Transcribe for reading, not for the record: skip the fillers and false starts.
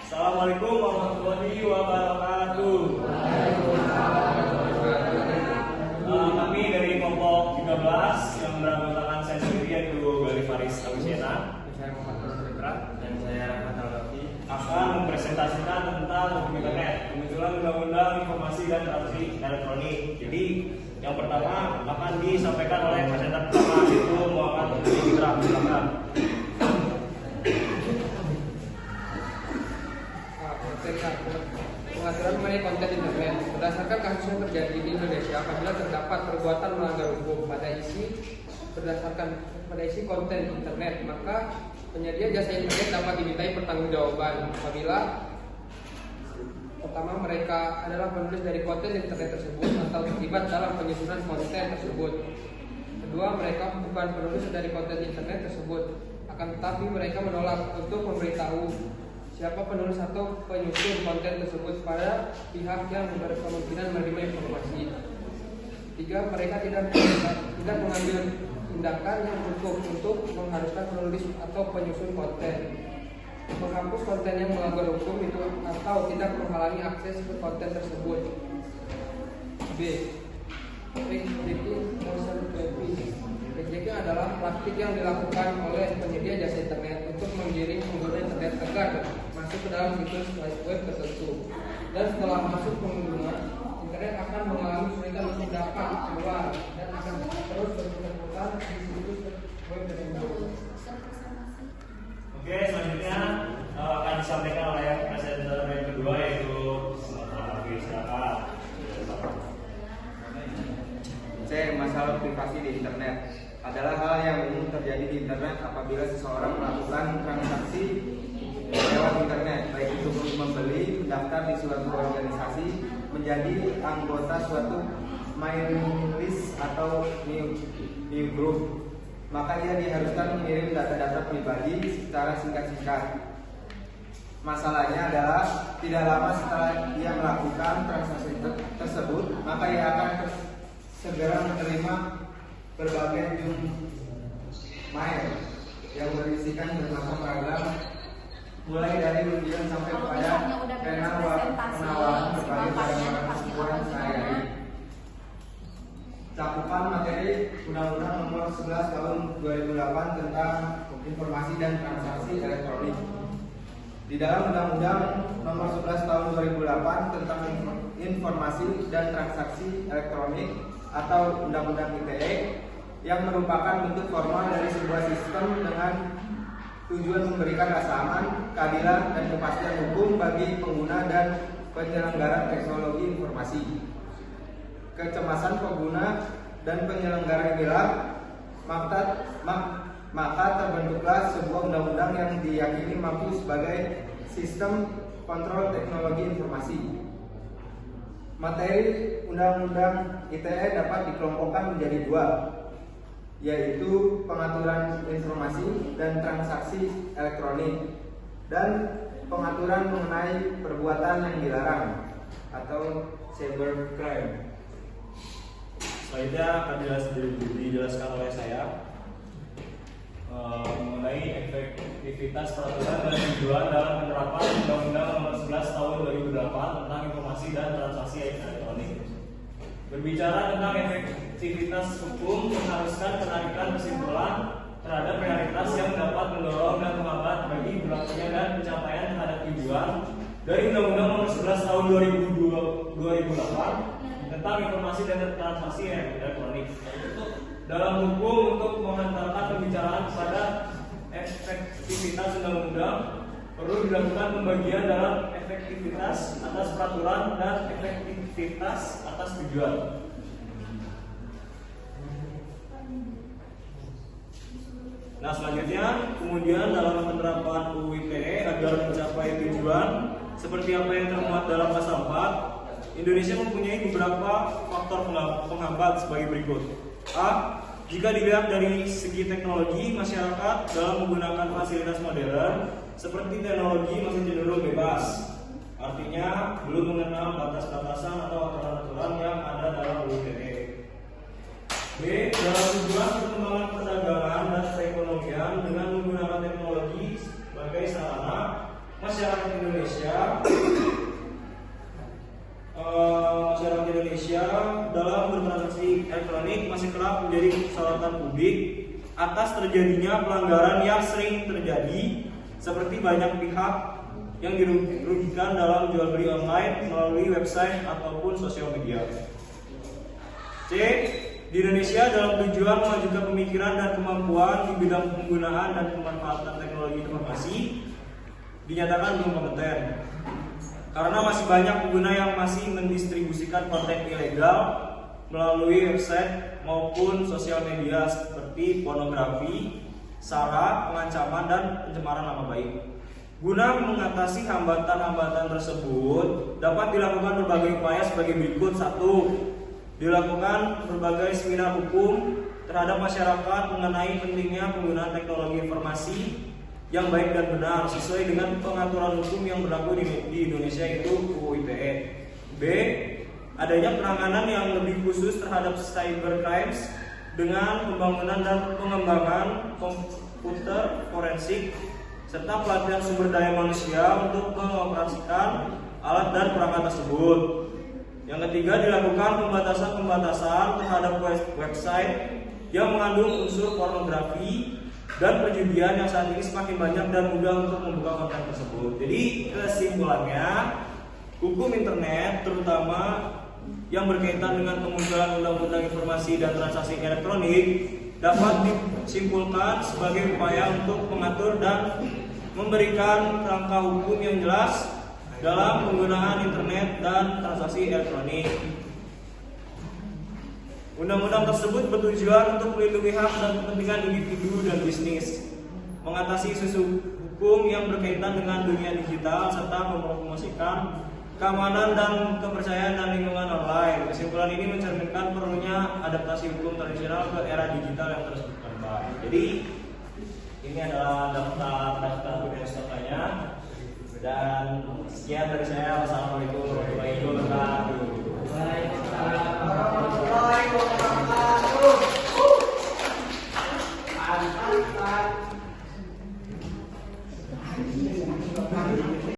Assalamualaikum warahmatullahi wabarakatuh. Kami dari kelompok 13 yang beranggotakan saya sendiri yaitu Gali Faris Awisena, Saya Muhammad Nurul dan saya Rahmat Al-Rafi akan mempresentasikan tentang hukum internet, kemunculan undang-undang informasi dan transaksi elektronik. Jadi yang pertama akan disampaikan oleh presenter pertama yaitu Muhammad Fitra. Silakan. Pengaturan mengenai konten internet berdasarkan kasus yang terjadi di Indonesia apabila terdapat perbuatan melanggar hukum pada isi konten internet, maka penyedia jasa internet dapat dimintai pertanggungjawaban apabila pertama mereka adalah penulis dari konten internet tersebut atau terlibat dalam penyusunan konten tersebut. Kedua, mereka bukan penulis dari konten internet tersebut, akan tetapi mereka menolak untuk memberitahu siapa penulis atau penyusun konten tersebut pada pihak yang berkemungkinan menerima informasi. Tiga, mereka tidak mengambil tindakan yang cukup untuk mengharuskan penulis atau penyusun konten menghapus konten yang melanggar hukum itu atau tidak menghalangi akses ke konten tersebut. B. Rejecting adalah praktik yang dilakukan oleh penyedia jasa internet untuk menggiring pengguna internet agar masuk ke dalam situs web tertentu, dan setelah masuk pengguna internet akan mengalami kesulitan untuk dapat keluar dan akan terus berputar-putar di situs web tertentu. Oke, selanjutnya akan disampaikan oleh presenter yang kedua yaitu Muhammad Fitra. Masalah privasi di internet adalah hal yang umum terjadi di internet apabila seseorang melakukan transaksi lewat internet, baik itu membeli, mendaftar di suatu organisasi, menjadi anggota suatu mailing list atau new group, maka ia diharuskan mengirim data-data pribadi secara singkat-singkat. Masalahnya adalah tidak lama setelah ia melakukan transaksi tersebut, maka ia akan segera menerima berbagai mail yang berisikan bermacam ragam, mulai dari undian sampai kepada penawaran berbagai barang-barang kebutuhan sehari-hari. Cakupan materi Undang-Undang Nomor 11 Tahun 2008 tentang Informasi dan Transaksi Elektronik. Di dalam Undang-Undang Nomor 11 Tahun 2008 tentang Informasi dan Transaksi Elektronik atau Undang-Undang ITE, yang merupakan bentuk formal dari sebuah sistem dengan tujuan memberikan rasa aman, keadilan, dan kepastian hukum bagi pengguna dan penyelenggara teknologi informasi. Kecemasan pengguna dan penyelenggara inilah maka terbentuklah sebuah undang-undang yang diyakini mampu sebagai sistem kontrol teknologi informasi. Materi Undang-Undang ITE dapat dikelompokkan menjadi dua, yaitu pengaturan informasi dan transaksi elektronik, dan pengaturan mengenai perbuatan yang dilarang atau cybercrime. Selanjutnya akan dijelaskan oleh saya mengenai efektivitas peraturan dan tujuan dalam penerapan Undang-Undang Nomor 11 Tahun 2008 tentang Informasi dan Transaksi Elektronik. Berbicara tentang efektivitas hukum mengharuskan penarikan kesimpulan terhadap realitas yang dapat mendorong dan menghambat bagi berlakunya dan pencapaian terhadap tujuan dari Undang-Undang Nomor 11 Tahun 2008 tentang Informasi dan Transaksi Elektronik. Dalam hukum, untuk mengantarkan pembicaraan kepada efektivitas undang-undang, perlu dilakukan pembagian dalam efektivitas atas peraturan dan efektivitas atas tujuan. Nah, selanjutnya, kemudian dalam penerapan UU ITE agar mencapai tujuan seperti apa yang termuat dalam pasal 4, Indonesia mempunyai beberapa faktor penghambat sebagai berikut. A. Jika dilihat dari segi teknologi, masyarakat dalam menggunakan fasilitas modern seperti teknologi masih cenderung bebas. Artinya belum mengenal batas-batasan atau aturan-aturan yang ada dalam UU ITE. B. Dalam tujuan perkembangan perdagangan dan perekonomian dengan menggunakan teknologi sebagai sarana, masyarakat Indonesia Indonesia dalam bertransaksi elektronik masih kerap menjadi sorotan publik atas terjadinya pelanggaran yang sering terjadi, seperti banyak pihak yang dirugikan dalam jual beli online melalui website ataupun sosial media. C. Di Indonesia dalam tujuan memajukan pemikiran dan kemampuan di bidang penggunaan dan pemanfaatan teknologi informasi dinyatakan belum kompeten karena masih banyak pengguna yang masih mendistribusikan konten ilegal melalui website maupun sosial media seperti pornografi, sara, pengancaman, dan pencemaran nama baik. Guna mengatasi hambatan-hambatan tersebut, dapat dilakukan berbagai upaya sebagai berikut. 1. Dilakukan berbagai seminar hukum terhadap masyarakat mengenai pentingnya penggunaan teknologi informasi yang baik dan benar sesuai dengan pengaturan hukum yang berlaku di Indonesia, yaitu UU ITE. B. Adanya penanganan yang lebih khusus terhadap cyber crimes dengan pembangunan dan pengembangan komputer forensik serta pelatihan sumber daya manusia untuk mengoperasikan alat dan perangkat tersebut. Yang ketiga, dilakukan pembatasan terhadap website yang mengandung unsur pornografi dan perjudian yang saat ini semakin banyak dan mudah untuk membuka konten tersebut. Jadi kesimpulannya, hukum internet terutama yang berkaitan dengan kemunculan undang-undang informasi dan transaksi elektronik dapat disimpulkan sebagai upaya untuk mengatur dan memberikan kerangka hukum yang jelas dalam penggunaan internet dan transaksi elektronik. Undang-undang tersebut bertujuan untuk melindungi hak dan kepentingan individu dan bisnis, mengatasi isu hukum yang berkaitan dengan dunia digital, serta mempromosikan keamanan dan kepercayaan dan lingkungan online. Kesimpulan ini mencerminkan perlunya adaptasi hukum tradisional ke era digital yang terus berkembang. Jadi ini adalah daftar pesertanya, dan sekian dari saya. Wassalamualaikum warahmatullahi wabarakatuh.